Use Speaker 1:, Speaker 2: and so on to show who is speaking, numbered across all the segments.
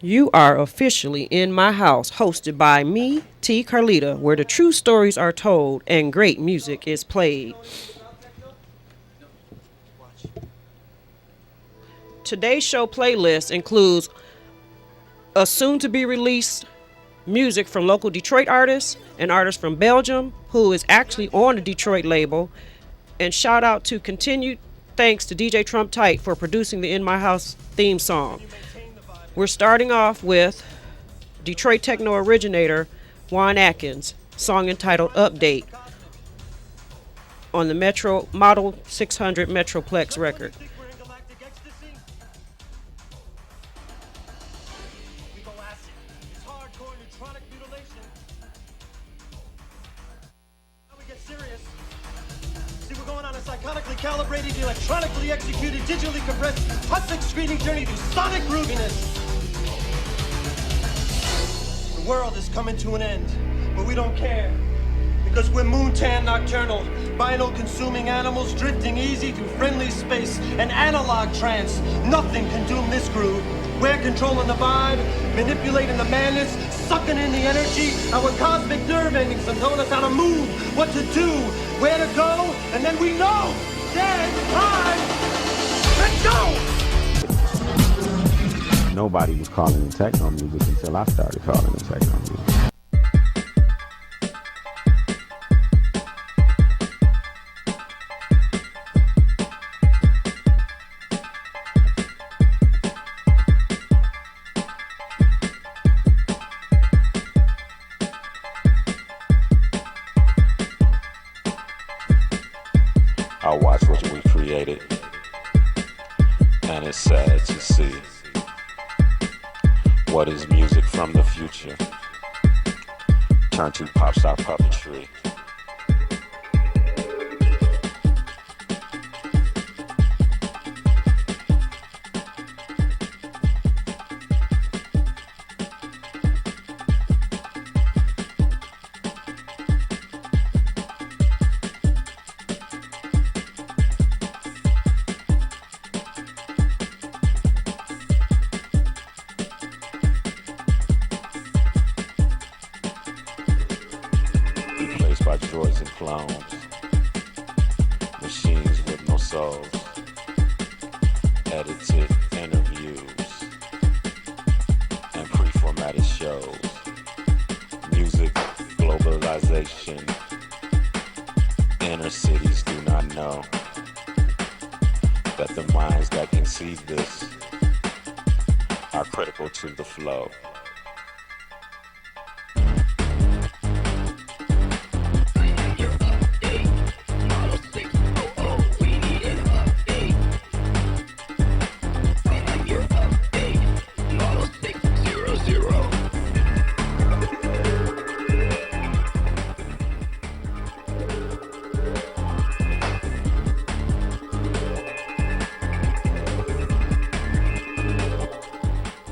Speaker 1: You are officially in my house, hosted by me, T. Carlita, where the true stories are told and great music is played. Today's show playlist includes a soon-to-be-released music from local Detroit artists, an artist from Belgium who is actually on the Detroit label, and shout out to continued thanks to DJ Trump Tight for producing the In My House theme song. We're starting off with Detroit Techno originator Juan Atkins, song entitled Update on the Metro Model 600 Metroplex record.
Speaker 2: Calibrated, electronically executed, digitally compressed, hot screening journey through sonic grooviness. The world is coming to an end, but we don't care. Because we're moontan nocturnal, vinyl consuming animals drifting easy through friendly space, an analog trance. Nothing can doom this groove. We're controlling the vibe, manipulating the madness, sucking in the energy. Our cosmic nerve endings are telling us how to move, what to do, where to go, and then we know. Dead time! Let's go!
Speaker 3: Nobody was calling it techno music until I started calling it techno music.
Speaker 4: I watch what we created, and it's sad to see what is music from the future turn to pop star puppetry. By droids and clones, machines with no souls, edited interviews, and pre-formatted shows, music globalization, inner cities do not know that the minds that conceive this are critical to the flow.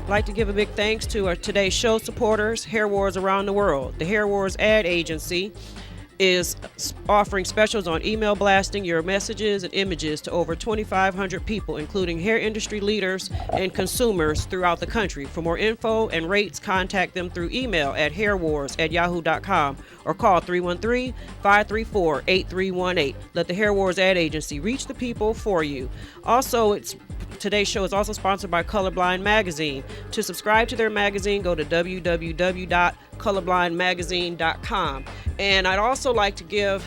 Speaker 1: I'd like to give a big thanks to our today's show supporters, Hair Wars Around the World. The Hair Wars ad agency is offering specials on email blasting your messages and images to over 2,500 people, including hair industry leaders and consumers throughout the country. For more info and rates, contact them through email at hairwars@yahoo.com or call 313-534-8318. Let the Hair Wars ad agency reach the people for you. Also, today's show is also sponsored by Colorblind Magazine. To subscribe to their magazine, go to www.colorblindmagazine.com. And I'd also like to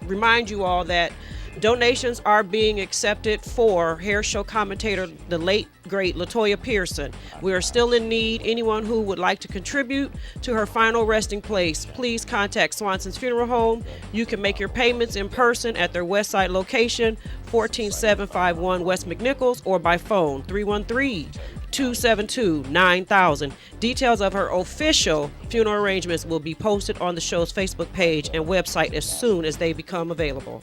Speaker 1: remind you all that donations are being accepted for hair show commentator, the late, great LaToya Pearson. We are still in need. Anyone who would like to contribute to her final resting place, please contact Swanson's Funeral Home. You can make your payments in person at their West Side location, 14751 West McNichols, or by phone, 313-272-9000. Details of her official funeral arrangements will be posted on the show's Facebook page and website as soon as they become available.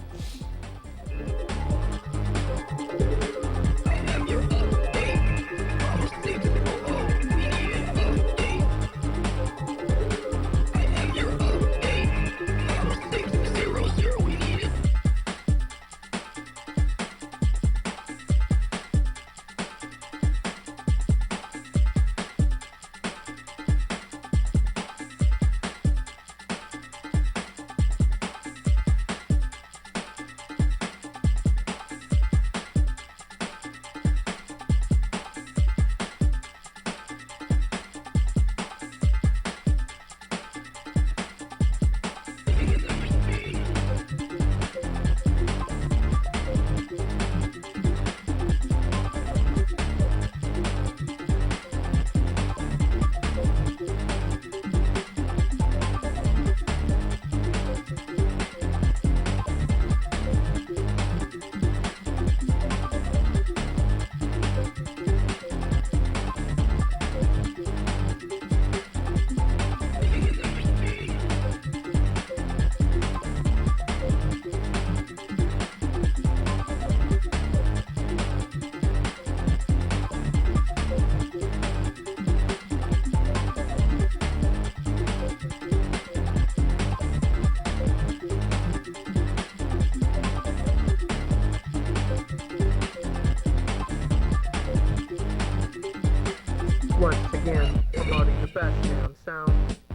Speaker 5: Once again, promoting the best damn sound,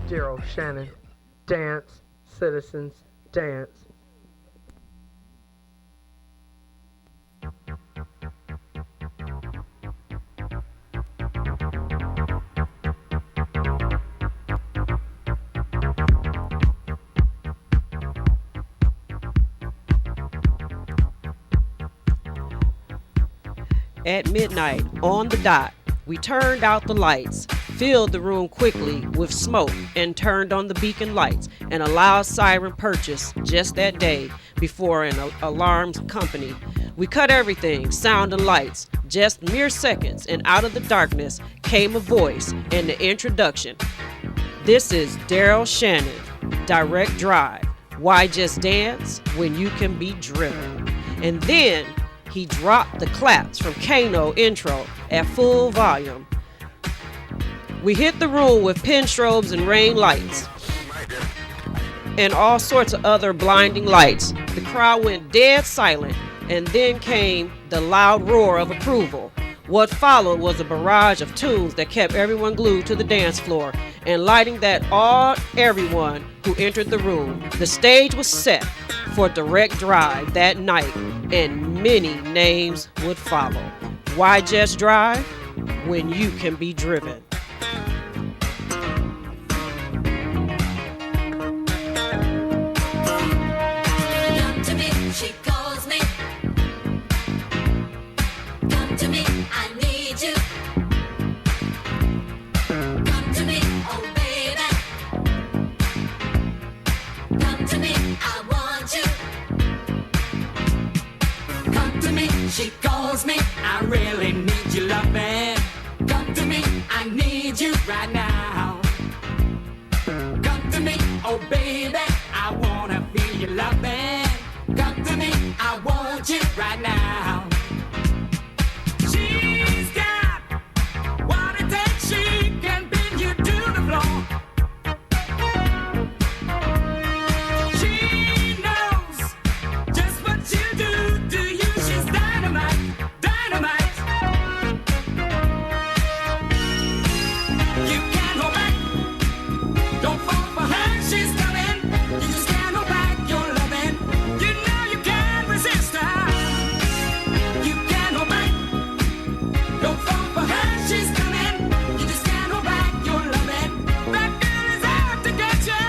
Speaker 5: Darryl Shannon. Dance, citizens, dance.
Speaker 1: At midnight, on the dot, we turned out the lights, filled the room quickly with smoke, and turned on the beacon lights and a loud siren purchased just that day before an alarmed company. We cut everything, sound and lights, just mere seconds, and out of the darkness came a voice and the introduction. This is Darryl Shannon, Direct Drive. Why just dance when you can be driven? And then he dropped the claps from Kano intro at full volume. We hit the room with pin strobes and rain lights and all sorts of other blinding lights. The crowd went dead silent, and then came the loud roar of approval. What followed was a barrage of tunes that kept everyone glued to the dance floor and lighting that awed everyone who entered the room. The stage was set for Direct Drive that night, and many names would follow. Why just drive when you can be driven?
Speaker 6: Come to me, she calls me. Come to me, I need you. Come to me, oh baby. Come to me, I want you. Come to me, she calls me. I really need your loving. Come to me, I need you right now. Come to me, oh baby, I wanna feel your loving. Come to me, I want you right now. She's got what it takes, she can bend you to the floor. She knows just what you do to you. She's dynamite, dynamite. You can't hold back, don't fall for her, she's coming. You just can't hold back your loving. You know you can't resist her. You can't hold back, don't fall for her, she's coming. You just can't hold back your loving. That girl is out to get you.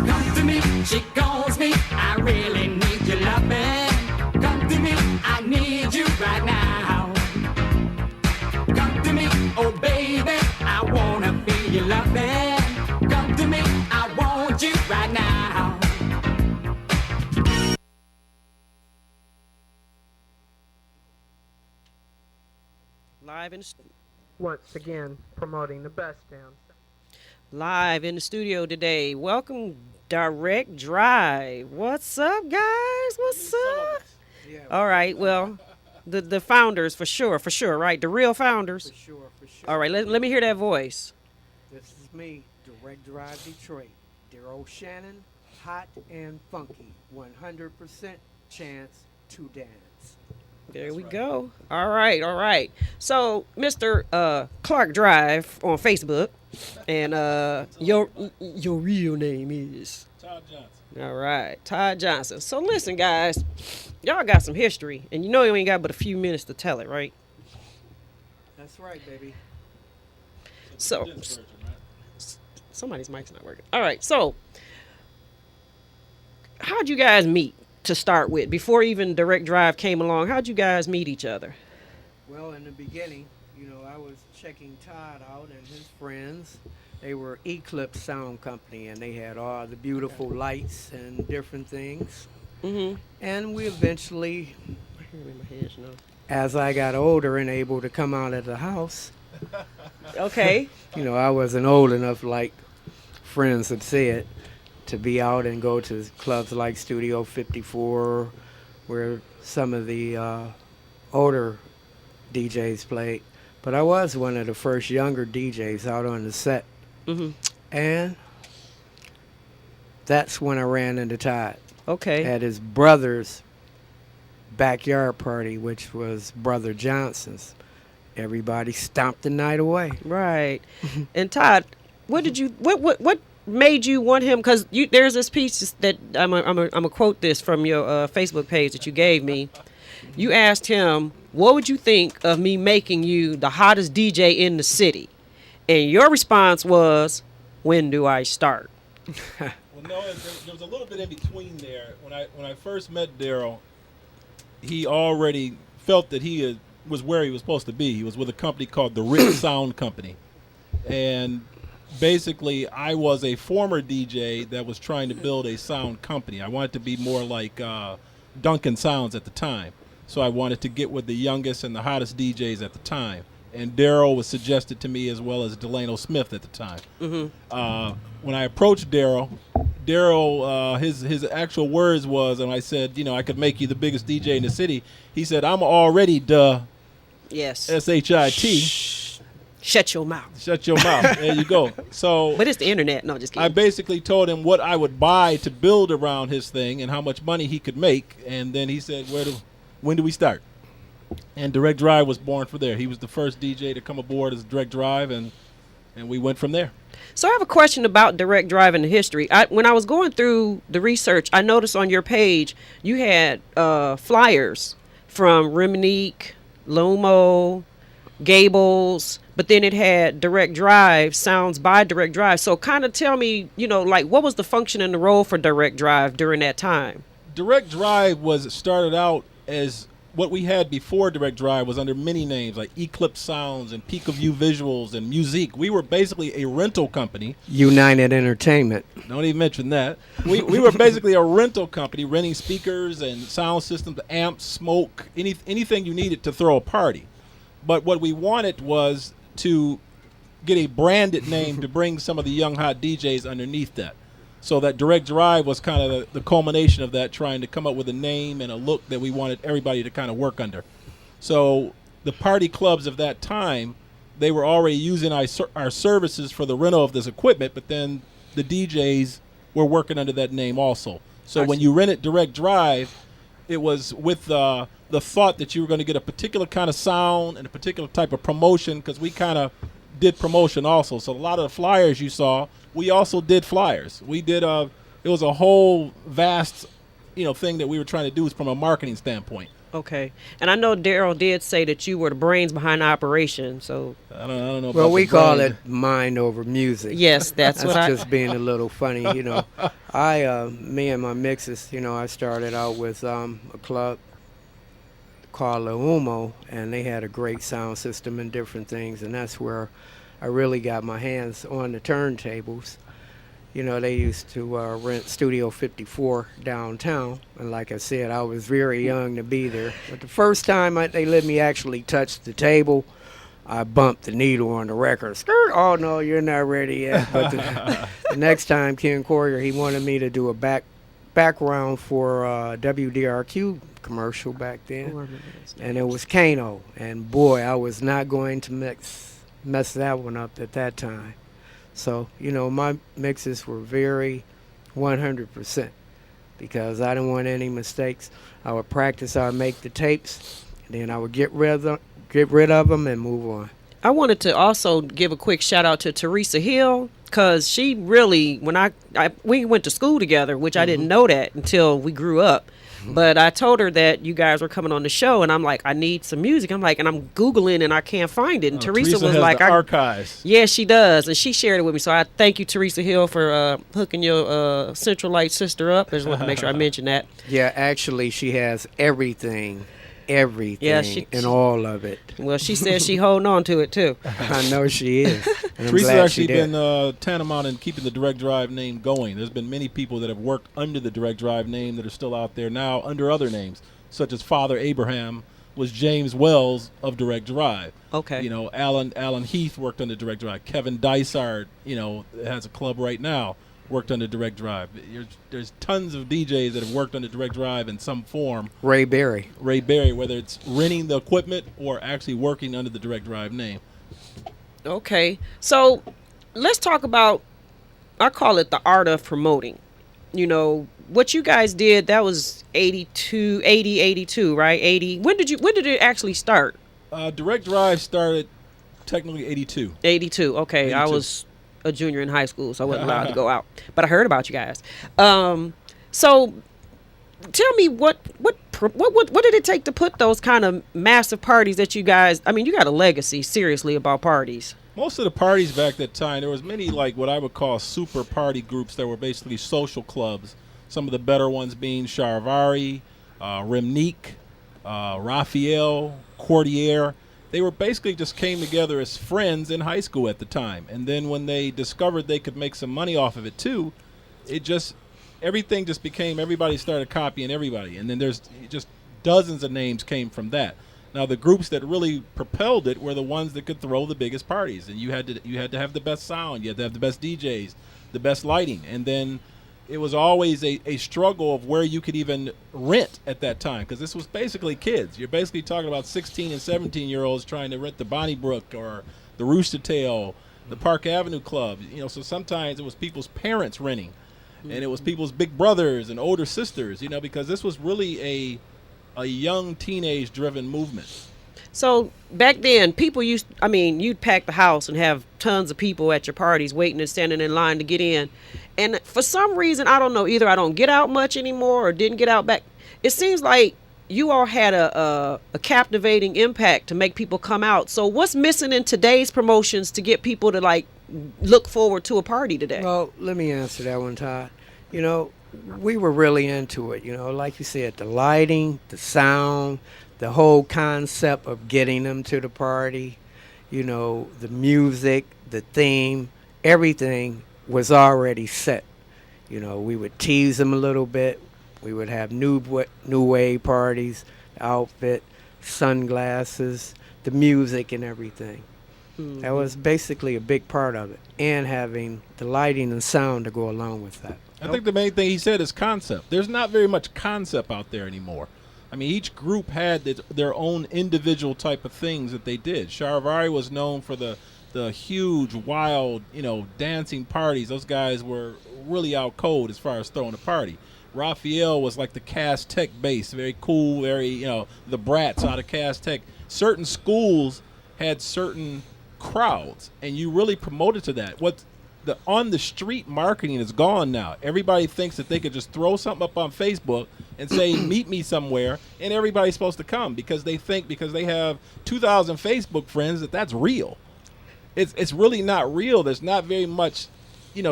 Speaker 6: Come to me, she calls me. I really need your loving. Come to me, I need you right now. Come to me, oh baby, I wanna feel your loving. Come to me, I want you right now.
Speaker 1: Live in
Speaker 5: once again promoting the best damn.
Speaker 1: Live in the studio today. Welcome, Direct Drive. What's up, guys? What's up? All right. Well, the founders for sure, right? The real founders.
Speaker 7: For sure.
Speaker 1: All right. Let me hear that voice.
Speaker 7: This is me, Direct Drive Detroit. Darryl Shannon, hot and funky. 100% chance to dance.
Speaker 1: There we go. All right. So, Mr. Clark Drive on Facebook, and your real name is
Speaker 8: Todd Johnson.
Speaker 1: all right, Todd Johnson. So listen, guys, y'all got some history, and you know you ain't got but a few minutes to tell it, right?
Speaker 7: That's right, baby.
Speaker 1: So,
Speaker 8: Condensed version, right?
Speaker 1: somebody's mic's not working. All right, so how'd you guys meet to start with? Before even Direct Drive came along, how'd you guys meet each other?
Speaker 7: Well, in the beginning, I was checking Todd out and his friends. They were Eclipse Sound Company, and they had all the beautiful lights and different things.
Speaker 1: Mm-hmm.
Speaker 7: And we eventually,
Speaker 1: My head's no.
Speaker 7: as I got older and able to come out of the house,
Speaker 1: Okay.
Speaker 7: I wasn't old enough, like friends had said, to be out and go to clubs like Studio 54, where some of the older DJs played. But I was one of the first younger DJs out on the set.
Speaker 1: Mm-hmm.
Speaker 7: And that's when I ran into Todd
Speaker 1: Okay.
Speaker 7: at his brother's backyard party, which was Brother Johnson's. Everybody stomped the night away.
Speaker 1: Right. And Todd, what made you want him? Because there's this piece that I'm gonna quote this from your Facebook page that you gave me. You asked him, "What would you think of me making you the hottest DJ in the city?" And your response was, "When do I start?"
Speaker 8: Well, no, there was a little bit in between there. When I first met Darryl, he already felt that he was where he was supposed to be. He was with a company called the Rich Sound Company. And basically, I was a former DJ that was trying to build a sound company. I wanted to be more like Duncan Sounds at the time. So I wanted to get with the youngest and the hottest DJs at the time. And Darryl was suggested to me, as well as Delano Smith at the time.
Speaker 1: Mm-hmm.
Speaker 8: When I approached Darryl, his actual words was, and I said, I could make you the biggest DJ in the city. He said, "I'm already
Speaker 1: Yes.
Speaker 8: SHIT.
Speaker 1: Shut your mouth.
Speaker 8: Shut your mouth." There you go. So
Speaker 1: But it's the internet. No, just kidding.
Speaker 8: I basically told him what I would buy to build around his thing and how much money he could make. And then he said, when do we start? And Direct Drive was born from there. He was the first DJ to come aboard as Direct Drive, and we went from there.
Speaker 1: So I have a question about Direct Drive and the history. When I was going through the research, I noticed on your page you had flyers from Reminique, Lumo, Gables, but then it had Direct Drive, sounds by Direct Drive. So kind of tell me, what was the function and the role for Direct Drive during that time?
Speaker 8: Direct Drive was started out as what we had before Direct Drive was under many names like Eclipse Sounds and Peak of View Visuals and Musique. We were basically a rental company.
Speaker 7: United Entertainment.
Speaker 8: Don't even mention that. We were basically a rental company, renting speakers and sound systems, amps, smoke, anything you needed to throw a party. But what we wanted was to get a branded name to bring some of the young hot DJs underneath that. So that Direct Drive was kind of the culmination of that, trying to come up with a name and a look that we wanted everybody to kind of work under. So the party clubs of that time, they were already using our services for the rental of this equipment, but then the DJs were working under that name also. So when you rented Direct Drive, it was with the thought that you were going to get a particular kind of sound and a particular type of promotion, because we kind of did promotion also. So a lot of the flyers you saw, we also did flyers. We did it was a whole vast, thing that we were trying to do from a marketing standpoint.
Speaker 1: Okay. And I know Darryl did say that you were the brains behind the operation, so
Speaker 8: I don't know.
Speaker 7: Well,
Speaker 8: about
Speaker 7: we
Speaker 8: the
Speaker 7: call
Speaker 8: brand.
Speaker 7: it mind over music.
Speaker 1: yes, that's what I
Speaker 7: just being a little funny, me and my mixes, I started out with a club called La Humo, and they had a great sound system and different things, and that's where I really got my hands on the turntables. They used to rent Studio 54 downtown, and like I said, I was very young to be there. But the first time they let me actually touch the table, I bumped the needle on the record. Skirt. Oh no, you're not ready yet. But the next time, Ken Corrier, he wanted me to do a background for WDRQ commercial back then, and it was Kano. And boy, I was not going to mess that one up at that time. So my mixes were very 100% because I didn't want any mistakes. I would practice. I would make the tapes, and then I would get rid of them and move on.
Speaker 1: I wanted to also give a quick shout out to Teresa Hill, because she really, when we went to school together, which I didn't know that until we grew up. But I told her that you guys were coming on the show, and I'm like, I need some music. I'm like, and I'm Googling, and I can't find it. And Teresa was
Speaker 8: has
Speaker 1: like,
Speaker 8: the archives.
Speaker 1: Yeah, she does, and she shared it with me. So I thank you, Teresa Hill, for hooking your Central Light sister up. I just want to make sure I mention that.
Speaker 7: Yeah, actually, she has everything,
Speaker 1: Yeah,
Speaker 7: and all of it.
Speaker 1: Well, she says she holding on to it too.
Speaker 7: I know she is.
Speaker 8: Teresa's actually been tantamount in keeping the Direct Drive name going. There's been many people that have worked under the Direct Drive name that are still out there now under other names, such as Father Abraham was James Wells of Direct Drive.
Speaker 1: Okay.
Speaker 8: Alan Heath worked under Direct Drive. Kevin Dysart, has a club right now, worked under Direct Drive. There's tons of DJs that have worked under Direct Drive in some form.
Speaker 7: Ray Berry,
Speaker 8: whether it's renting the equipment or actually working under the Direct Drive name.
Speaker 1: Okay, so let's talk about, I call it the art of promoting. What you guys did, that was 82, right? 80. When did it actually start?
Speaker 8: Direct Drive started technically 82.
Speaker 1: 82, okay.
Speaker 8: 82.
Speaker 1: I was a junior in high school, so I wasn't allowed to go out. But I heard about you guys. So tell me what did it take to put those kind of massive parties that you guys, you got a legacy, seriously, about parties.
Speaker 8: Most of the parties back that time, there was many like what I would call super party groups that were basically social clubs. Some of the better ones being Charivari, Remnique, Raphael, Cordier. They were basically just came together as friends in high school at the time. And then when they discovered they could make some money off of it too, everything just became, everybody started copying everybody. And then there's just dozens of names came from that. Now the groups that really propelled it were the ones that could throw the biggest parties. And you had to have the best sound, you had to have the best DJs, the best lighting. And then it was always a struggle of where you could even rent at that time, because this was basically kids. You're basically talking about 16 and 17-year-olds trying to rent the Bonnybrook or the Rooster Tail, the Park Avenue Club. So sometimes it was people's parents renting, and it was people's big brothers and older sisters, because this was really a young teenage-driven movement.
Speaker 1: So back then, people you'd pack the house and have tons of people at your parties waiting and standing in line to get in. And for some reason, I don't know, either I don't get out much anymore or didn't get out back. It seems like you all had a captivating impact to make people come out. So what's missing in today's promotions to get people to look forward to a party today?
Speaker 7: Well, let me answer that one, Todd. We were really into it, like you said, the lighting, the sound, the whole concept of getting them to the party, the music, the theme, everything was already set. We would tease them a little bit. We would have new wave parties, outfit, sunglasses, the music and everything. Mm-hmm. That was basically a big part of it, and having the lighting and sound to go along with that.
Speaker 8: I think the main thing he said is concept. There's not very much concept out there anymore. Each group had their own individual type of things that they did. Charivari was known for the huge, wild, dancing parties. Those guys were really out cold as far as throwing a party. Raphael was like the Cass Tech base, very cool, very, the brats out of Cass Tech. Certain schools had certain crowds, and you really promoted to that. The on-the-street marketing is gone now. Everybody thinks that they could just throw something up on Facebook and say, meet me somewhere, and everybody's supposed to come because they think because they have 2,000 Facebook friends that's real. It's really not real. There's not very much,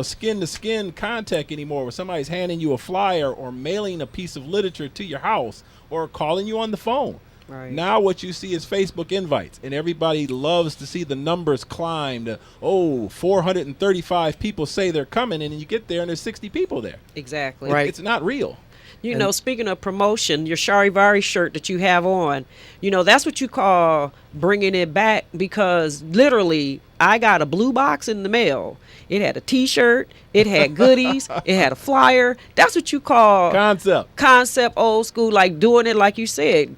Speaker 8: skin-to-skin contact anymore where somebody's handing you a flyer or mailing a piece of literature to your house or calling you on the phone. Right. Now what you see is Facebook invites, and everybody loves to see the numbers climb to, 435 people say they're coming, and then you get there and there's 60 people there.
Speaker 1: Exactly.
Speaker 7: Right.
Speaker 8: It's not real.
Speaker 1: You know, speaking of promotion, your Charivari shirt that you have on, you know, that's what you call bringing it back, because literally I got a blue box in the mail. It had a T-shirt, it had goodies, it had a flyer. That's what you call concept, old school, like doing it like you said.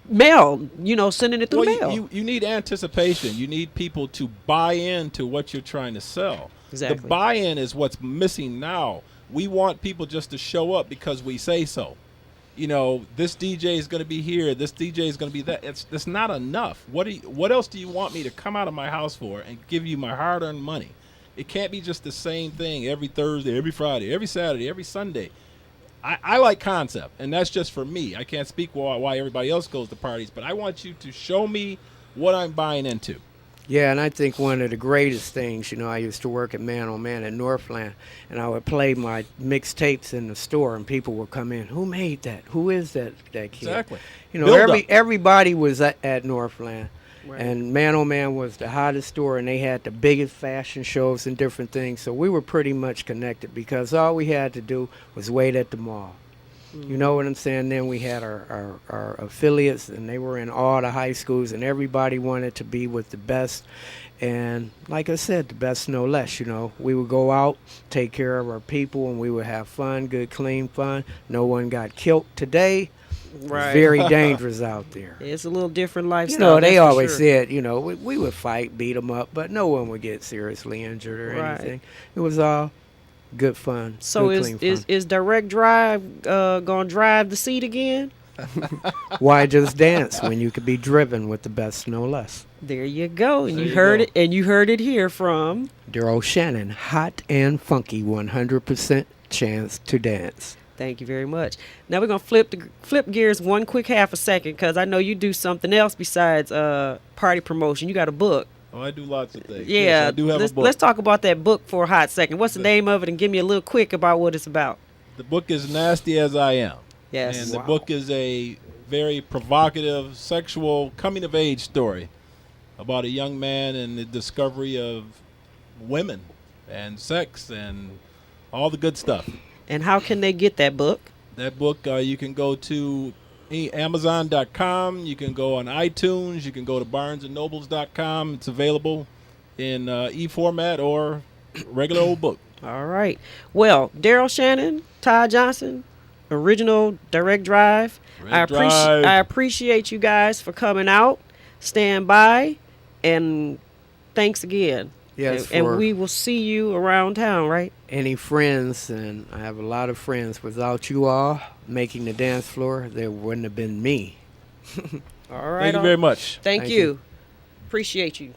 Speaker 1: Mail, you know, sending it through mail.
Speaker 8: You need anticipation. You need people to buy into what you're trying to sell.
Speaker 1: Exactly.
Speaker 8: The buy-in is what's missing now. We want people just to show up because we say so. You know, this DJ is going to be here. This DJ is going to be that. It's not enough. What else do you want me to come out of my house for and give you my hard-earned money? It can't be just the same thing every Thursday, every Friday, every Saturday, every Sunday. I like concept, and that's just for me. I can't speak why everybody else goes to parties, but I want you to show me what I'm buying into.
Speaker 7: Yeah, and I think one of the greatest things, you know, I used to work at Man on Man at Northland, and I would play my mixtapes in the store, and people would come in. Who made that? Who is that kid?
Speaker 8: Exactly.
Speaker 7: You know, everybody was at Northland, right. And Man on Man was the hottest store, and they had the biggest fashion shows and different things. So we were pretty much connected because all we had to do was wait at the mall. You know what I'm saying? Then we had our affiliates, and they were in all the high schools, and everybody wanted to be with the best. And like I said, the best no less, you know. We would go out, take care of our people, and we would have fun, good, clean fun. No one got killed today.
Speaker 1: Right.
Speaker 7: It's very dangerous out there.
Speaker 1: It's a little different lifestyle.
Speaker 7: You know, they always said, you know, we would fight, beat them up, but no one would get seriously injured or anything. It was all good fun.
Speaker 1: So
Speaker 7: good,
Speaker 1: is Direct Drive gonna drive the seat again?
Speaker 7: Why just dance when you could be driven with the best no less?
Speaker 1: There you go. And you heard it, and you heard it here from
Speaker 7: Darryl Shannon, hot and funky, 100% chance to dance.
Speaker 1: Thank you very much. Now we're gonna flip gears one quick half a second, because I know you do something else besides party promotion. You got a book.
Speaker 8: Oh, I do lots of things.
Speaker 1: Yeah,
Speaker 8: yes, I do have a book.
Speaker 1: Let's talk about that book for a hot second. What's the name of it, and give me a little quick about what it's about.
Speaker 8: The book is Nasty as I Am.
Speaker 1: Yes.
Speaker 8: And the book is a very provocative, sexual, coming-of-age story about a young man and the discovery of women and sex and all the good stuff.
Speaker 1: And how can they get that book?
Speaker 8: That book, you can go to Amazon.com. You can go on iTunes. You can go to BarnesandNobles.com. It's available in e-format or regular old book.
Speaker 1: All right. Well, Darryl Shannon, Todd Johnson, original Direct Drive. I appreciate you guys for coming out. Stand by, and thanks again.
Speaker 7: Yes,
Speaker 1: and we will see you around town, right?
Speaker 7: Any friends, and I have a lot of friends. Without you all making the dance floor, there wouldn't have been me.
Speaker 1: All right.
Speaker 8: Thank you very much.
Speaker 1: Thank you. Appreciate you.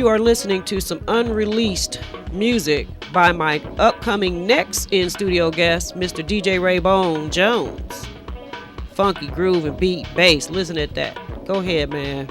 Speaker 1: you are listening to some unreleased music by my upcoming next in-studio guest, Mr. DJ Raybone Jones. Funky groove and beat, bass. Listen at that. Go ahead, man.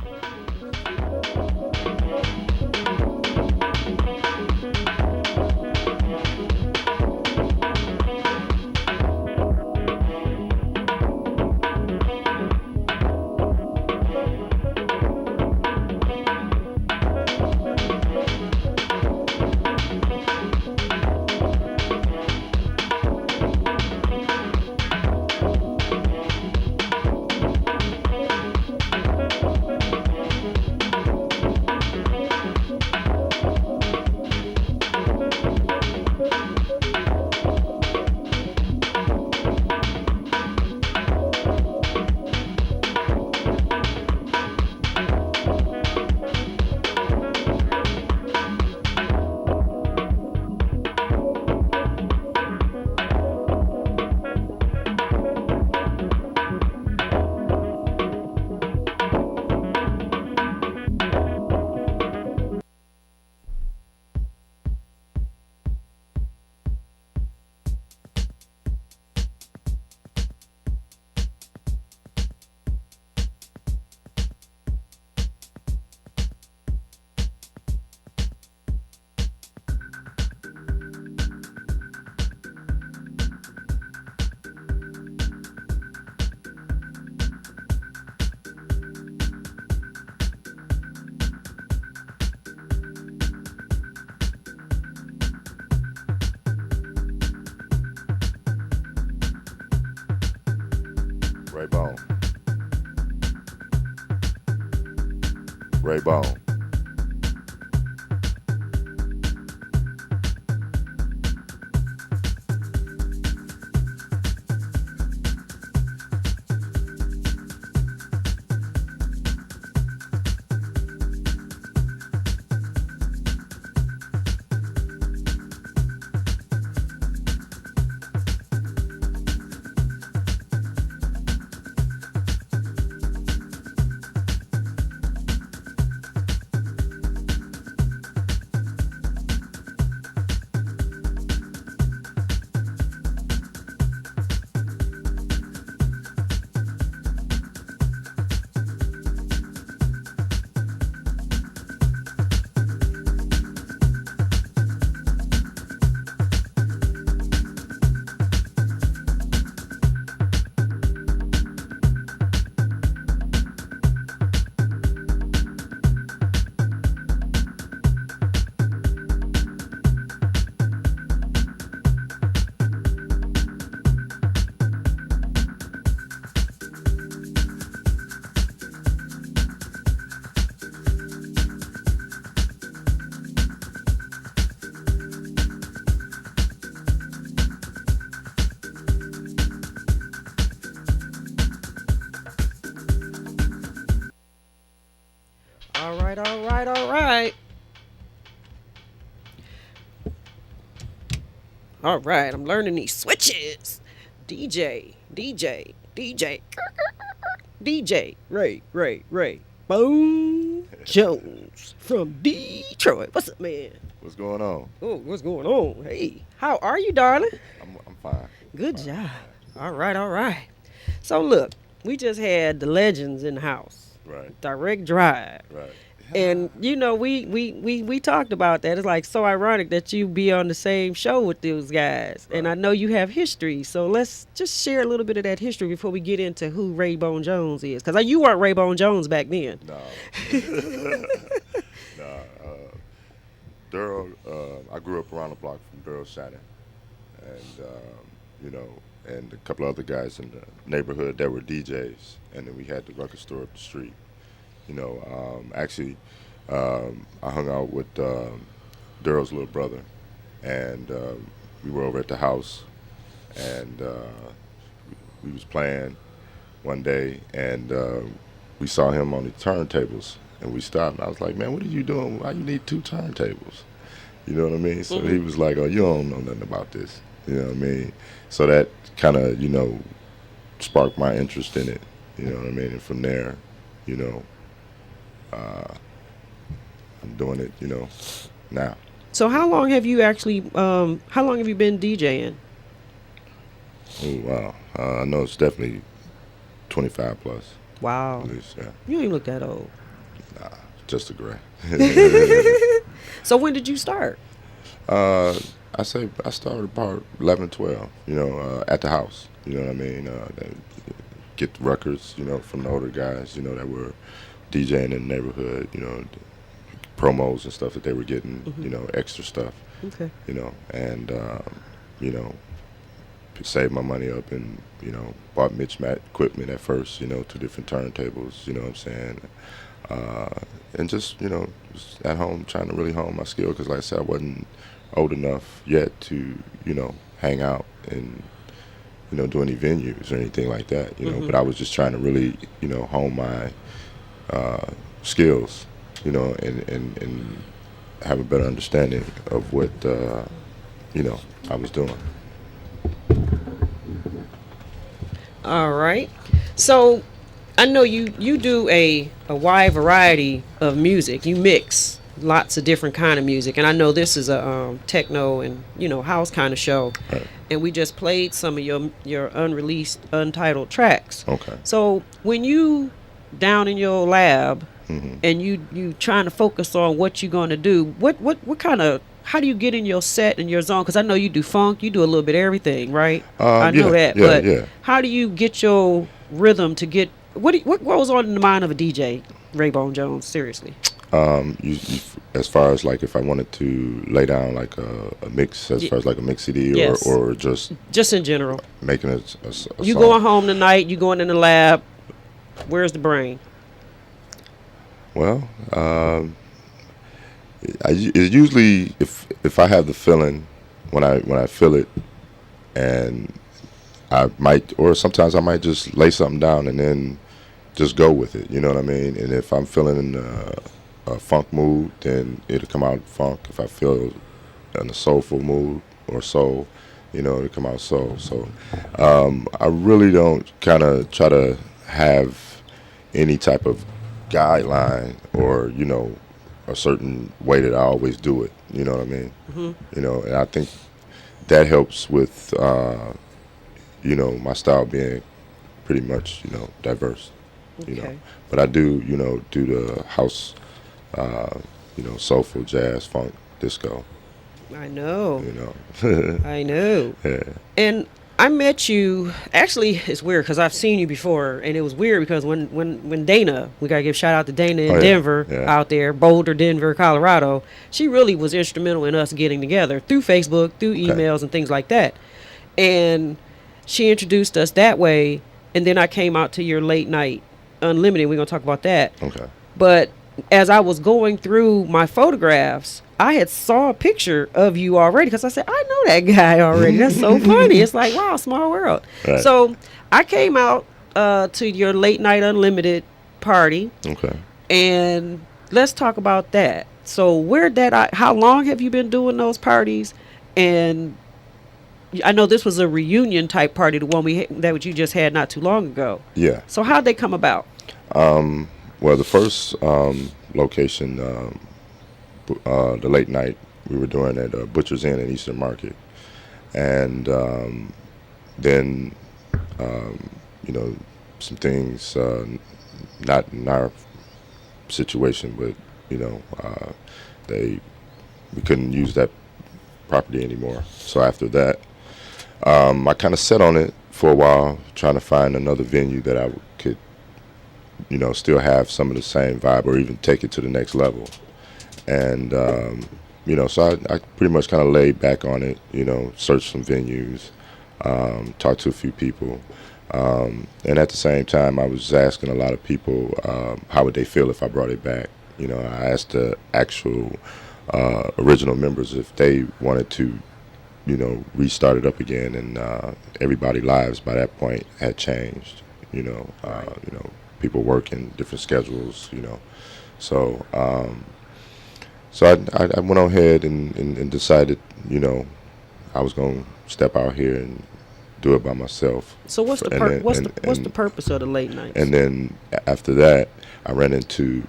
Speaker 9: Raybone. Raybone.
Speaker 1: All right, I'm learning these switches. DJ Raybone Jones from Detroit. What's up, man?
Speaker 9: What's going on?
Speaker 1: Oh, what's going on? Hey, how are you, darling?
Speaker 9: I'm fine.
Speaker 1: Good job. All right. So look, we just had the legends in the house.
Speaker 9: Right.
Speaker 1: Direct Drive.
Speaker 9: Right.
Speaker 1: And you know, we talked about that. It's like so ironic that you be on the same show with those guys. Right. And I know you have history, so let's just share a little bit of that history before we get into who Raybone Jones is. Because you weren't Raybone Jones back then.
Speaker 9: No. Darryl, I grew up around the block from Darryl Shannon, and and a couple other guys in the neighborhood that were DJs, and then we had the record store up the street. I hung out with Darryl's little brother, and we were over at the house, and we was playing one day, and we saw him on the turntables, and we stopped, and I was like, man, what are you doing? Why you need two turntables? You know what I mean? So he was like, oh, you don't know nothing about this. You know what I mean? So that kind of, sparked my interest in it. You know what I mean? And from there, I'm doing it, now.
Speaker 1: So how long have you actually? How long have you been DJing?
Speaker 9: Oh wow, I know it's definitely 25 plus.
Speaker 1: Wow.
Speaker 9: At least, yeah.
Speaker 1: You don't even look that old.
Speaker 9: Nah, just a gray.
Speaker 1: So when did you start?
Speaker 9: I say I started about 11, 12. At the house. You know what I mean? Get the records, from the older guys, that were DJing in the neighborhood. Promos and stuff that they were getting. Extra stuff.
Speaker 1: Okay.
Speaker 9: And saved my money up and bought Mich equipment at first. 2 different turntables. You know what I'm saying? And just just at home trying to really hone my skill because, like I said, I wasn't old enough yet to hang out and do any venues or anything like that. But I was just trying to really hone my skills. And have a better understanding of what I was doing.
Speaker 1: All right. So I know you do a wide variety of music. You mix lots of different kind of music, and I know this is a techno and house kind of show.
Speaker 9: Right.
Speaker 1: And we just played some of your unreleased, untitled tracks.
Speaker 9: Okay.
Speaker 1: So when you down in your lab
Speaker 9: Mm-hmm.
Speaker 1: and you trying to focus on what you're going to do, what kind of, how do you get in your set and your zone? Because I know you do funk, you do a little bit of everything, right? I know that, but how do you get your rhythm to get, what goes on in the mind of a DJ, Raybone Jones, seriously?
Speaker 9: You, as far as like if I wanted to lay down like a mix, as far as like a mix CD,
Speaker 1: yes.
Speaker 9: or just
Speaker 1: in general,
Speaker 9: making a
Speaker 1: you
Speaker 9: song.
Speaker 1: going home tonight, you going in the lab, where's the brain?
Speaker 9: Well, it's usually if I have the feeling when I feel it, and I might, or sometimes I might just lay something down and then just go with it. You know what I mean? And if I'm feeling in a funk mood, then it'll come out funk. If I feel in a soulful mood or soul, it'll come out soul. So I really don't kind of try to have any type of guideline or a certain way that I always do it. You know what I mean?
Speaker 1: Mm-hmm.
Speaker 9: And I think that helps with my style being pretty much diverse.
Speaker 1: Okay.
Speaker 9: But I do do the house, soulful, jazz, funk, disco.
Speaker 1: I know. I know.
Speaker 9: Yeah.
Speaker 1: And I met you, actually it's weird because I've seen you before, and it was weird because when Dana, we gotta give shout out to Dana in Denver, out there, Boulder, Denver, Colorado, she really was instrumental in us getting together through Facebook, through emails and things like that. And she introduced us that way, and then I came out to your late night Unlimited. We're gonna talk about that.
Speaker 9: Okay.
Speaker 1: But as I was going through my photographs, I had saw a picture of you already because I said, I know that guy already. That's so funny. It's like, wow, small world.
Speaker 9: Right.
Speaker 1: So I came out to your late night Unlimited party.
Speaker 9: Okay.
Speaker 1: And let's talk about that. So how long have you been doing those parties? And I know this was a reunion type party, the one that you just had not too long ago.
Speaker 9: Yeah.
Speaker 1: So how'd they come about?
Speaker 9: Well, the first location, the late night, we were doing at Butcher's Inn in Eastern Market. And then, some things, not in our situation, but, we couldn't use that property anymore. So after that, I kind of sat on it for a while, trying to find another venue that I could, still have some of the same vibe or even take it to the next level. And, so I pretty much kind of laid back on it, searched some venues, talked to a few people. And at the same time, I was asking a lot of people how would they feel if I brought it back. I asked the actual original members if they wanted to, restart it up again. And everybody's lives by that point had changed, people working different schedules, So so I went on ahead and decided, I was going to step out here and do it by myself.
Speaker 1: So what's the purpose of the late nights?
Speaker 9: And then after that, I ran into,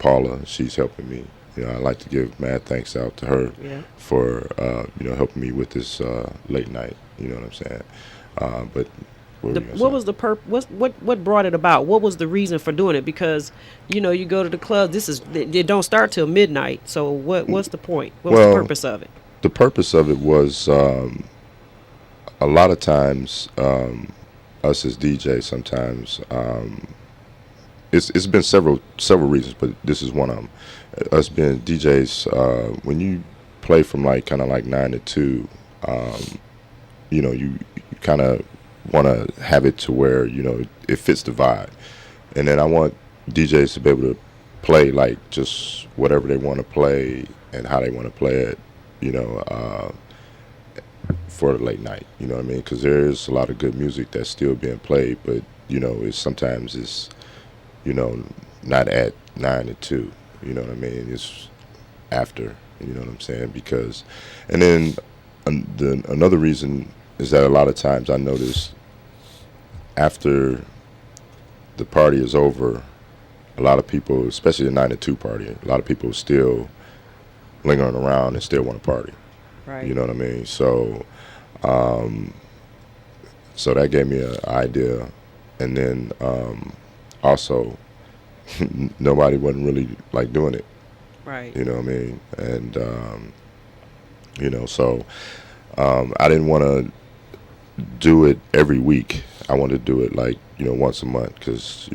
Speaker 9: Paula. She's helping me. You know, I'd like to give mad thanks out to her for helping me with this late night. You know what I'm saying? But what
Speaker 1: was the what brought it about? What was the reason for doing it? Because you go to the club. It don't start till midnight. So what's the point? What's the purpose of it?
Speaker 9: The purpose of it was a lot of times us as DJs sometimes it's been several reasons, but this is one of them. Us being DJs, when you play from kind of 9 to 2, you kind of want to have it to where it fits the vibe, and then I want DJs to be able to play just whatever they want to play and how they want to play it, for the late night. You know what I mean? Because there is a lot of good music that's still being played, but sometimes it's not at 9 to 2. You know what I mean? It's after. You know what I'm saying? Because, and then another reason is that a lot of times I notice after the party is over, a lot of people, especially the 9 to 2 party, a lot of people still lingering around and still want to party.
Speaker 1: Right.
Speaker 9: You know what I mean? So, so that gave me an idea, and then also nobody wasn't really doing it.
Speaker 1: Right.
Speaker 9: You know what I mean? And so I didn't want to do it every week. I wanted to do it once a month, because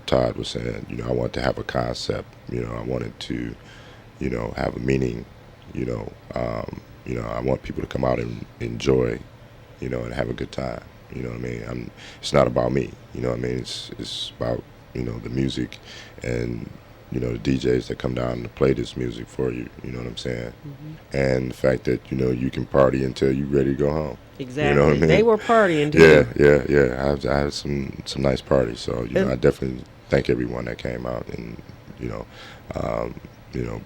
Speaker 9: Todd was saying, I wanted to have a concept. I wanted to have a meaning. I want people to come out and enjoy, and have a good time. You know what I mean? It's not about me. You know what I mean? It's about the music and the DJs that come down to play this music for you. You know what I'm saying? Mm-hmm. And the fact that you can party until you're ready to go home.
Speaker 1: Exactly.
Speaker 9: You know what I mean?
Speaker 1: They were partying.
Speaker 9: Yeah. I had some nice parties. So I definitely thank everyone that came out, and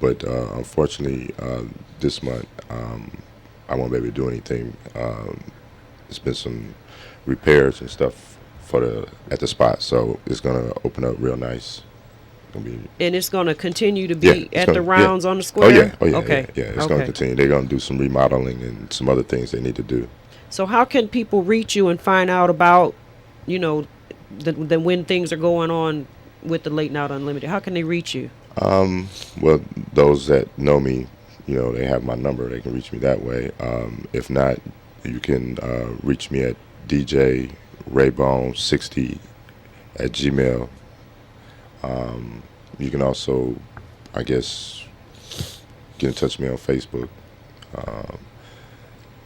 Speaker 9: but unfortunately this month I won't be able to do anything. There's been some repairs and stuff at the spot, so it's gonna open up real nice.
Speaker 1: And it's gonna continue to be at the rounds on the square.
Speaker 9: Oh yeah.
Speaker 1: Okay.
Speaker 9: Yeah. It's gonna continue. They're gonna do some remodeling and some other things they need to do.
Speaker 1: So how can people reach you and find out about when things are going on with the Late Night Unlimited? How can they reach you?
Speaker 9: Well, those that know me, they have my number. They can reach me that way. If not, you can reach me at DJ Raybone 60 at Gmail. You can also, I guess, get in touch with me on Facebook.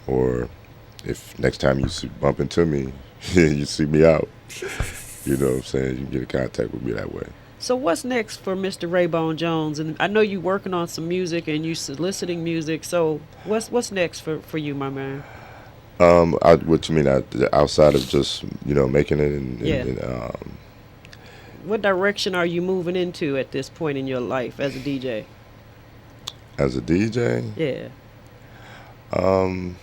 Speaker 9: Or if next time you bump into me, you see me out, you know what I'm saying, you can get in contact with me that way.
Speaker 1: So what's next for Mr. Raybone Jones? And I know you're working on some music and you soliciting music. So what's next for you, my man?
Speaker 9: What you mean outside of just making it and
Speaker 1: what direction are you moving into at this point in your life as a DJ?
Speaker 9: As a DJ?
Speaker 1: Yeah.
Speaker 9: I'm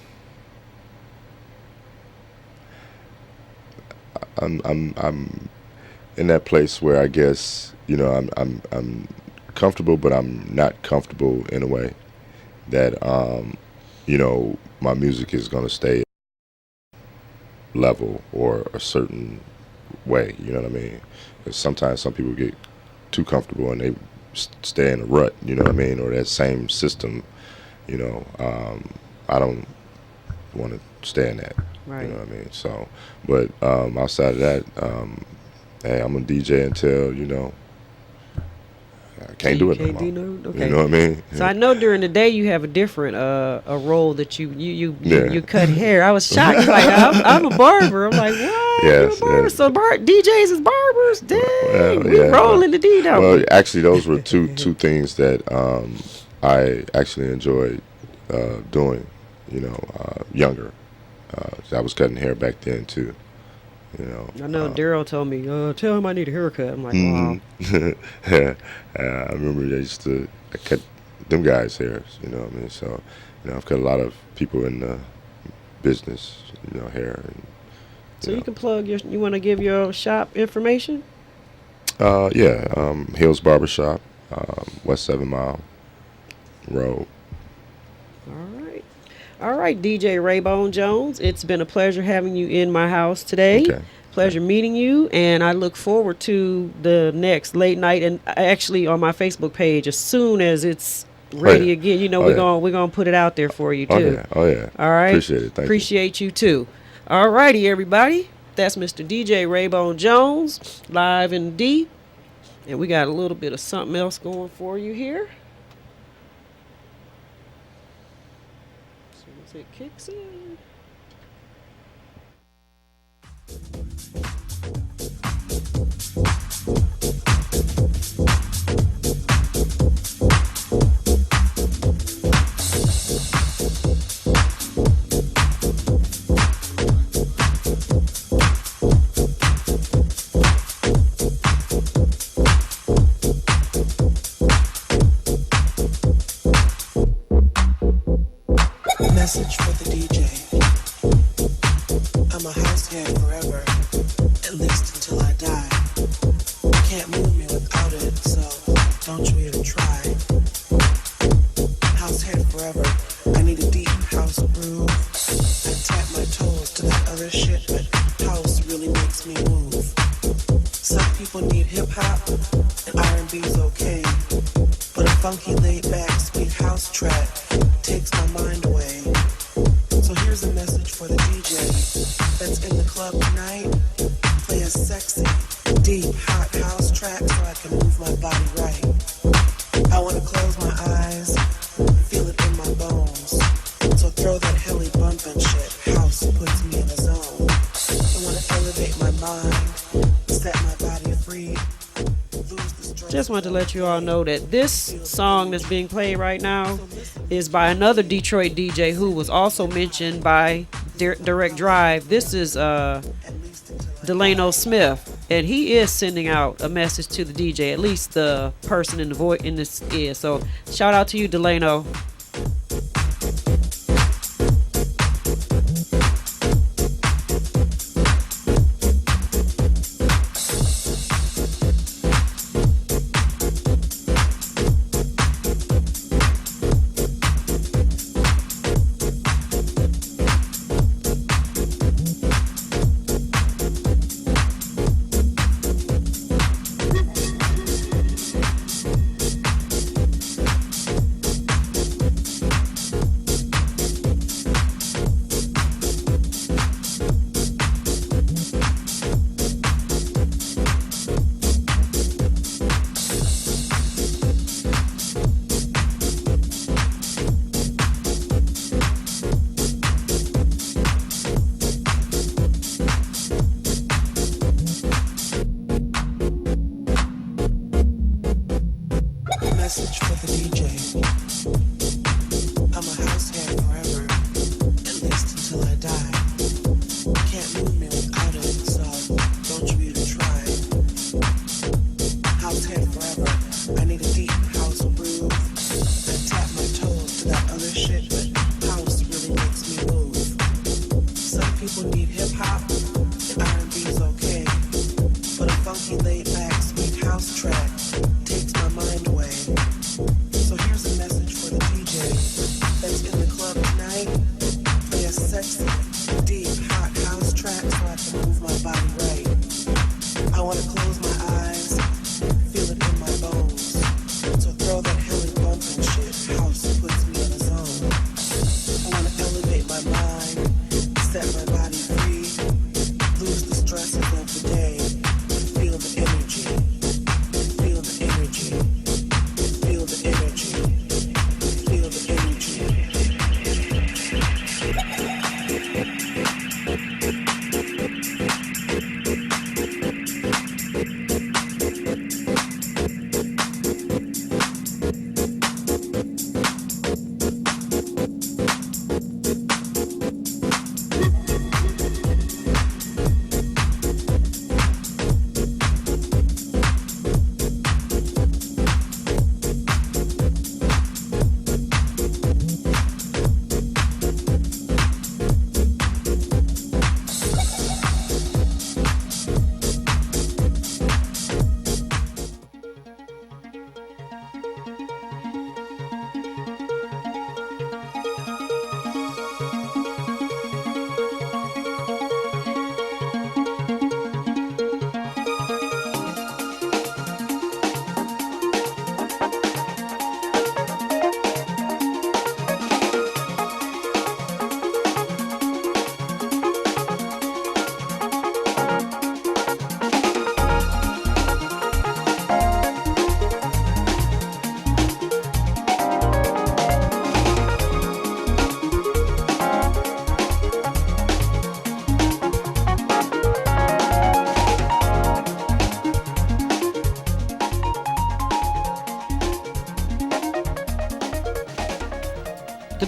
Speaker 9: in that place where I guess I'm comfortable, but I'm not comfortable in a way that my music is gonna stay level or a certain way. You know what I mean? 'Cause sometimes some people get too comfortable and they stay in a rut. You know what I mean? Or that same system. I don't want to stay in that.
Speaker 1: Right.
Speaker 9: You know what I mean? So, but outside of that, hey, I'm a DJ until I can't do it no more.
Speaker 1: Okay.
Speaker 9: You know what I mean?
Speaker 1: So I know during the day you have a different a role that you cut hair. I was shocked. Like I'm a barber. I'm like, what?
Speaker 9: Yes,
Speaker 1: You're a barber?
Speaker 9: yes.
Speaker 1: So DJs is barbers. Dang, we rolling the D down.
Speaker 9: Well, actually, those were two things that I actually enjoyed doing. Younger. I was cutting hair back then too.
Speaker 1: I know Darryl told me, tell him I need a haircut. I'm like, wow.
Speaker 9: I remember I cut them guys' hair. You know what I mean? So, I've cut a lot of people in the business, hair. And,
Speaker 1: so you can plug you want to give your shop information?
Speaker 9: Hills Barbershop, West 7 Mile Road.
Speaker 1: All right, DJ Raybone Jones. It's been a pleasure having you in my house today.
Speaker 9: Okay.
Speaker 1: Pleasure meeting you, and I look forward to the next late night. And actually, on my Facebook page, as soon as it's ready again, you know, we're gonna put it out there for you too.
Speaker 9: Oh yeah.
Speaker 1: All right.
Speaker 9: Appreciate it.
Speaker 1: Appreciate you too. All righty, everybody. That's Mr. DJ Raybone Jones, live in D, and we got a little bit of something else going for you here. As soon as it kicks in.
Speaker 10: Message for the DJ. I'm a house head forever, at least until I die. You can't move me without it, so don't you even try. House head forever, I need a deep house groove. I tap my toes to that other shit, but house really makes me move. Some people need hip hop, and R&B's okay, but a funky laid back sweet house track takes my mind away. So here's a message for the DJ that's in the club tonight. Play a sexy, deep, hot house track so I can move my body right. I want to close my eyes, feel it in my bones. So throw that hilly bumpin' shit. House puts me in a zone. I want to elevate my mind, set my body free.
Speaker 1: Just wanted to let you all know that this song that's being played right now is by another Detroit DJ who was also mentioned by Direct Drive. This is Delano Smith, and he is sending out a message to the DJ, at least the person in the voice in this ear. So shout out to you, Delano.
Speaker 10: Message for the DJ. I'm a house head forever, at least until I die. You can't move me without it, so don't you even try. House head forever, I need a deep house groove. I tap my toes to that other shit, but house really makes me move. Some people need hip hop, and R&B's okay, but a funky laid back sweet house track takes my mind away. So here's a message for the DJ that's in the club tonight. Play a sexy, deep, hot house track so I can move my body right. I want to close my eyes, feel it in my bones. So throw that hilly bumpin' shit. House puts me in a zone. I want to elevate my mind, set my body free, lose the stresses of the day, feel the energy. Feel the energy. Feel the energy. Feel the energy.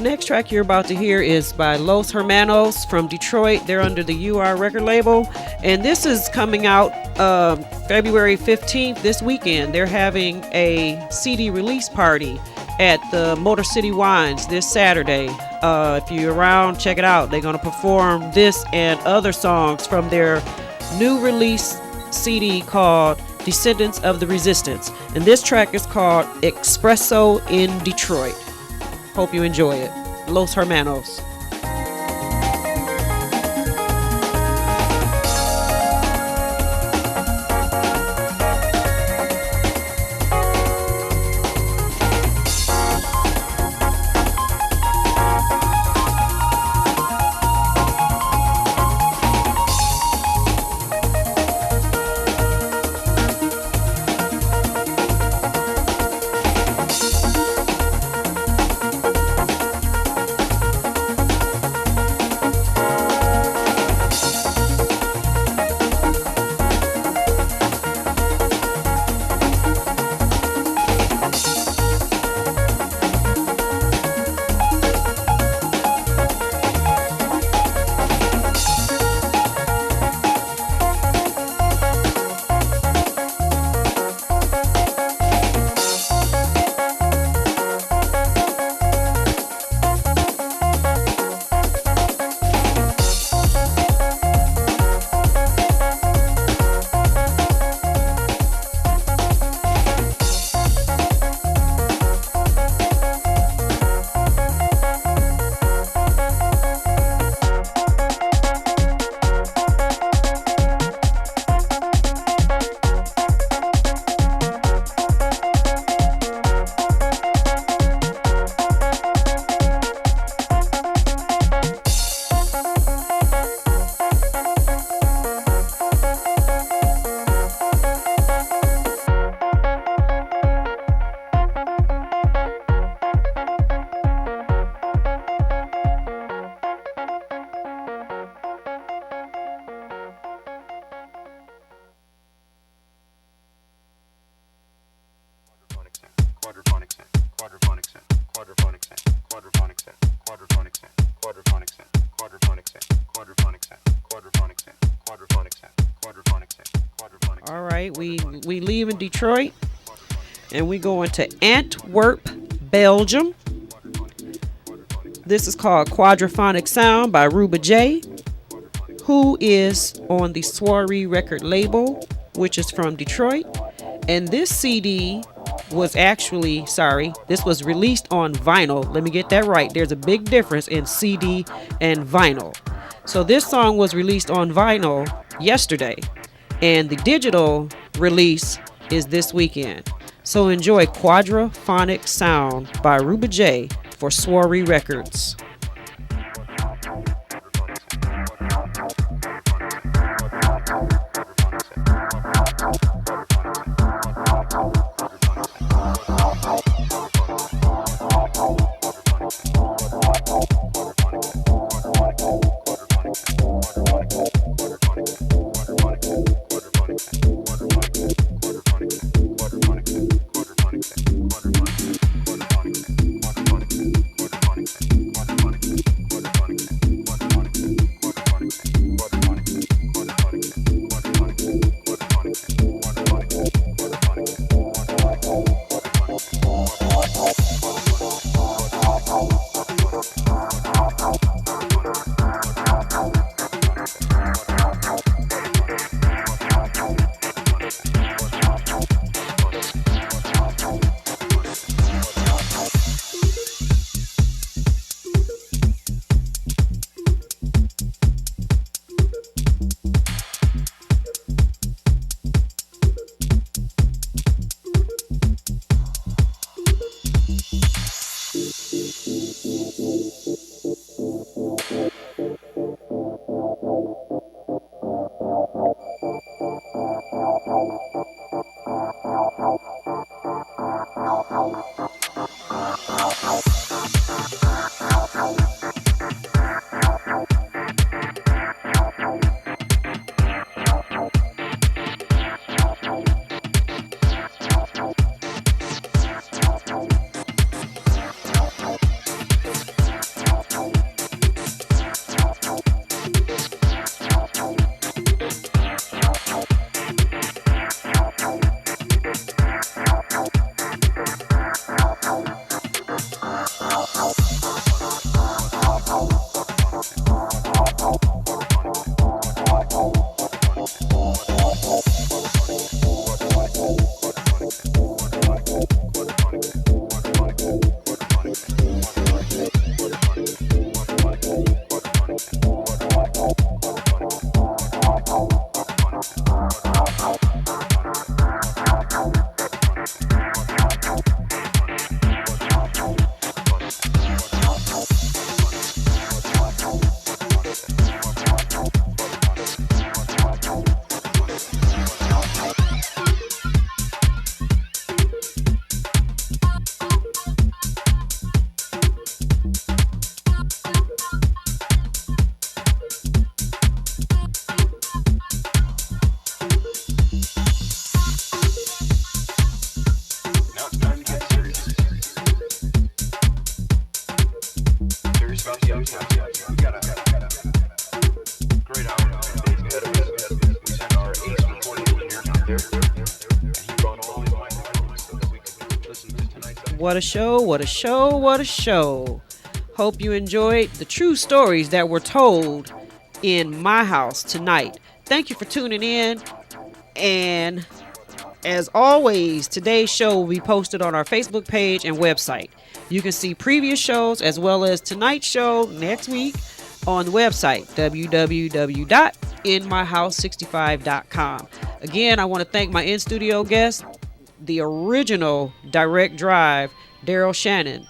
Speaker 1: next track you're about to hear is by Los Hermanos from Detroit. They're under the UR record label, and this is coming out February 15th this weekend. They're having a CD release party at the Motor City Wines this Saturday. If you're around, check it out. They're going to perform this and other songs from their new release CD called Descendants of the Resistance, and this track is called Expresso in Detroit. Hope you enjoy it. Los Hermanos. All right, we leave in Detroit and we go into Antwerp, Belgium. This is called Quadraphonic Sound by Rubba J, who is on the Soiree record label, which is from Detroit. And this CD was actually, this was released on vinyl. Let me get that right. There's a big difference in CD and vinyl. So this song was released on vinyl yesterday, and the digital release is this weekend. So enjoy Quadraphonic Sound by Rubba J for Soiree Records.
Speaker 6: Quadraphonic
Speaker 1: What a show, what a show, what a show. Hope you enjoyed the true stories that were told in my house tonight. Thank you for tuning in. And as always, today's show will be posted on our Facebook page and website. You can see previous shows as well as tonight's show next week on the website, www.inmyhouse65.com. Again, I want to thank my in-studio guests, the original Direct Drive, Darryl Shannon,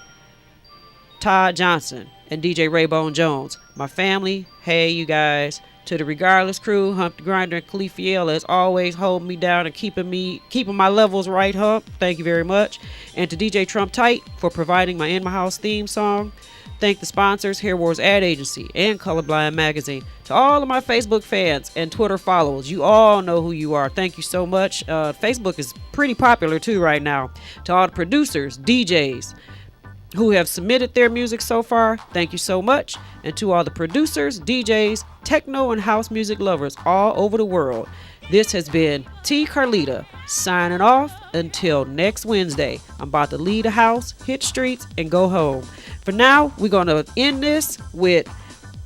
Speaker 1: Todd Johnson, and DJ Raybone Jones. My family, hey, you guys. To the Regardless crew, Hump the Grinder and Khalifiel, as always, holding me down and keeping my levels right, Hump. Thank you very much. And to DJ Trump Tight for providing my In My House theme song. Thank the sponsors, Hair Wars Ad Agency and Colorblind Magazine. To all of my Facebook fans and Twitter followers, you all know who you are. Thank you so much. Facebook is pretty popular too right now. To all the producers, DJs, who have submitted their music so far, thank you so much. And to all the producers, DJs, techno and house music lovers all over the world, this has been T. Carlita signing off until next Wednesday. I'm about to leave the house, hit streets, and go home. For now, we're going to end this with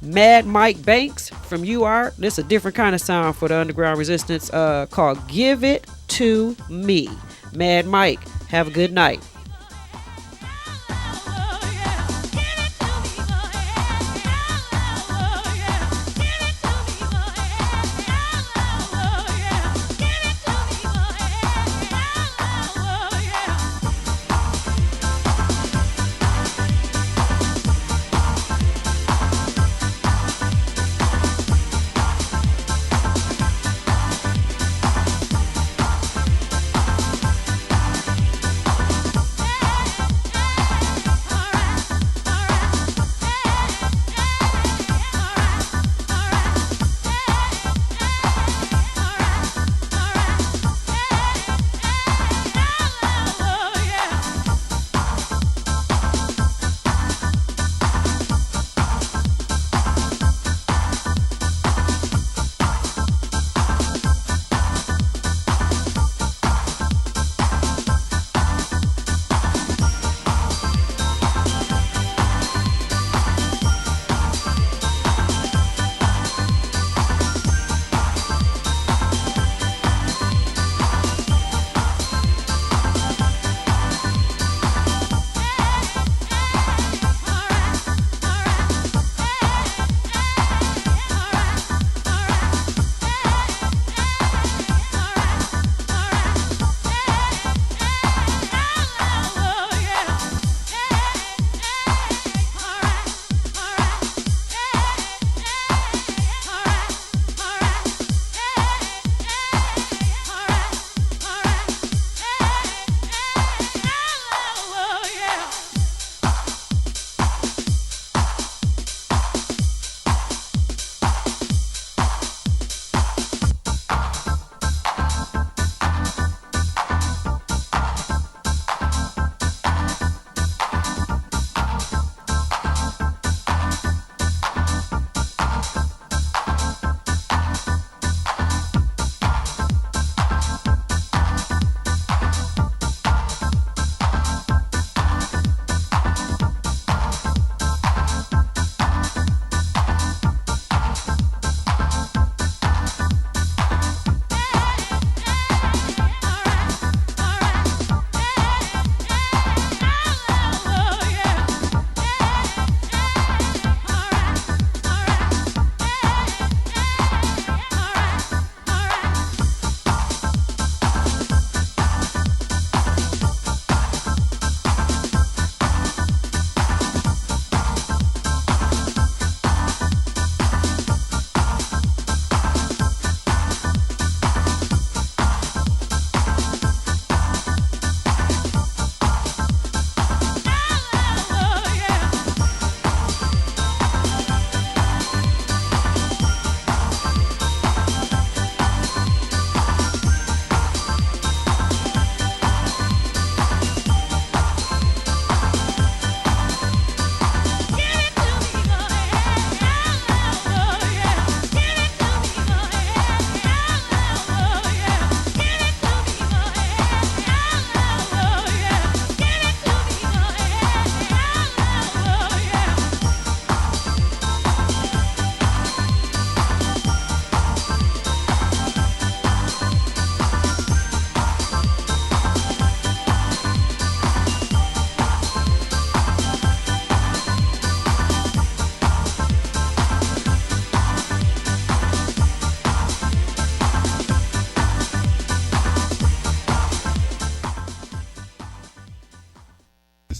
Speaker 1: Mad Mike Banks from UR. This is a different kind of sound for the Underground Resistance called Give It To Me. Mad Mike, have a good night.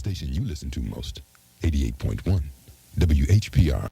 Speaker 11: station you listen to most. 88.1 WHPR.